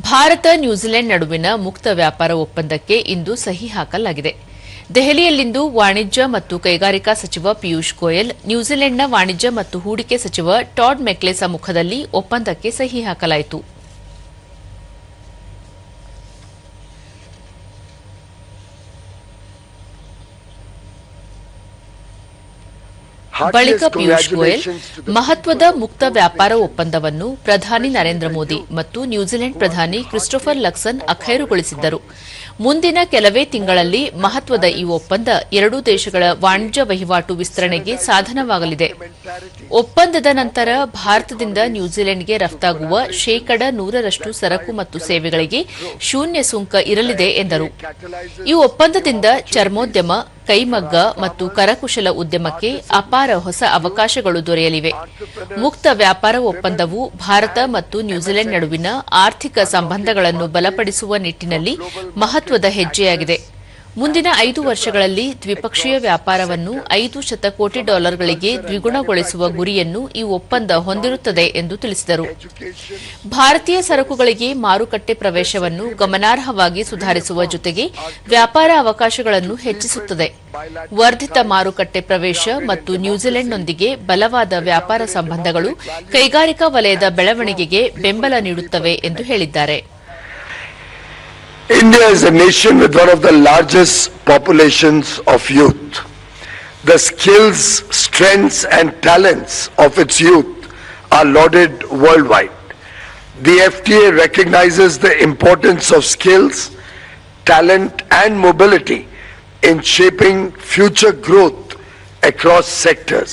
Bharat New Zealand ನಡುವಿನ ಮುಕ್ತ ವ್ಯಾಪಾರ ಒಪ್ಪಂದಕ್ಕೆ ಇಂದು ಸಹಿ ಹಾಕಲಾಗಿದೆ. ದೆಹಲಿಯಲ್ಲಿಂದು ವಾಣಿಜ್ಯ ಮತ್ತು ಕೈಗಾರಿಕಾ ಸಚಿವ ಪಿಯೂಷ್ ಗೋಯಲ್, ನ್ಯೂಜಿಲೆಂಡ್ನ ವಾಣಿಜ್ಯ ಮತ್ತು ಹೂಡಿಕೆ ಸಚಿವ ಟಾಡ್ ಮೆಕ್ಲೆ ಸಮ್ಮುಖದಲ್ಲಿ ಒಪ್ಪಂದಕ್ಕೆ ಸಹಿ ಹಾಕಲಾಯಿತು. ಬಳಿಕ ಪಿಯೂಷ್ ಗೋಯಲ್ ಮಹತ್ವದ ಮುಕ್ತ ವ್ಯಾಪಾರ ಒಪ್ಪಂದವನ್ನು ಪ್ರಧಾನಿ ನರೇಂದ್ರ ಮೋದಿ ಮತ್ತು ನ್ಯೂಜಿಲೆಂಡ್ ಪ್ರಧಾನಿ ಕ್ರಿಸ್ಟೋಫರ್ ಲಕ್ಸನ್ ಅಖೈರುಗೊಳಿಸಿದ್ದರು. ಮುಂದಿನ ಕೆಲವೇ ತಿಂಗಳಲ್ಲಿ ಮಹತ್ವದ ಈ ಒಪ್ಪಂದ ಎರಡೂ ದೇಶಗಳ ವಾಣಿಜ್ಯ ವಹಿವಾಟು ವಿಸ್ತರಣೆಗೆ ಸಾಧನವಾಗಲಿದೆ. ಒಪ್ಪಂದದ ನಂತರ ಭಾರತದಿಂದ ನ್ಯೂಜಿಲೆಂಡ್ಗೆ ರಫ್ತಾಗುವ ಶೇಕಡ 100ರಷ್ಟು ಸರಕು ಮತ್ತು ಸೇವೆಗಳಿಗೆ ಶೂನ್ಯ ಸುಂಕ ಇರಲಿದೆ ಎಂದರು. ಈ ಒಪ್ಪಂದದಿಂದ ಚರ್ಮೋದ್ಯಮ, ಕೈಮಗ್ಗ ಮತ್ತು ಕರಕುಶಲ ಉದ್ಯಮಕ್ಕೆ ಅಪಾರ ಹೊಸ ಅವಕಾಶಗಳು ದೊರೆಯಲಿವೆ. ಮುಕ್ತ ವ್ಯಾಪಾರ ಒಪ್ಪಂದವು ಭಾರತ ಮತ್ತು ನ್ಯೂಜಿಲೆಂಡ್ ನಡುವಿನ ಆರ್ಥಿಕ ಸಂಬಂಧಗಳನ್ನು ಬಲಪಡಿಸುವ ನಿಟ್ಟಿನಲ್ಲಿ ಮಹತ್ವದ ಹೆಜ್ಜೆಯಾಗಿದೆ. ಮುಂದಿನ 5 ವರ್ಷಗಳಲ್ಲಿ ದ್ವಿಪಕ್ಷೀಯ ವ್ಯಾಪಾರವನ್ನು $500 ಕೋಟಿ ದ್ವಿಗುಣಗೊಳಿಸುವ ಗುರಿಯನ್ನು ಈ ಒಪ್ಪಂದ ಹೊಂದಿರುತ್ತದೆ ಎಂದು ತಿಳಿಸಿದರು. ಭಾರತೀಯ ಸರಕುಗಳಿಗೆ ಮಾರುಕಟ್ಟೆ ಪ್ರವೇಶವನ್ನು ಗಮನಾರ್ಹವಾಗಿ ಸುಧಾರಿಸುವ ಜೊತೆಗೆ ವ್ಯಾಪಾರ ಅವಕಾಶಗಳನ್ನು ಹೆಚ್ಚಿಸುತ್ತದೆ. ವರ್ಧಿತ ಮಾರುಕಟ್ಟೆ ಪ್ರವೇಶ ಮತ್ತು ನ್ಯೂಜಿಲೆಂಡ್ನೊಂದಿಗೆ ಬಲವಾದ ವ್ಯಾಪಾರ ಸಂಬಂಧಗಳು ಕೈಗಾರಿಕಾ ವಲಯದ ಬೆಳವಣಿಗೆಗೆ ಬೆಂಬಲ ನೀಡುತ್ತವೆ ಎಂದು ಹೇಳಿದ್ದಾರೆ. India is a nation with one of the largest populations of youth. The skills, strengths and talents of its youth are lauded worldwide. The FTA recognizes the importance of skills, talent and mobility in shaping future growth across sectors.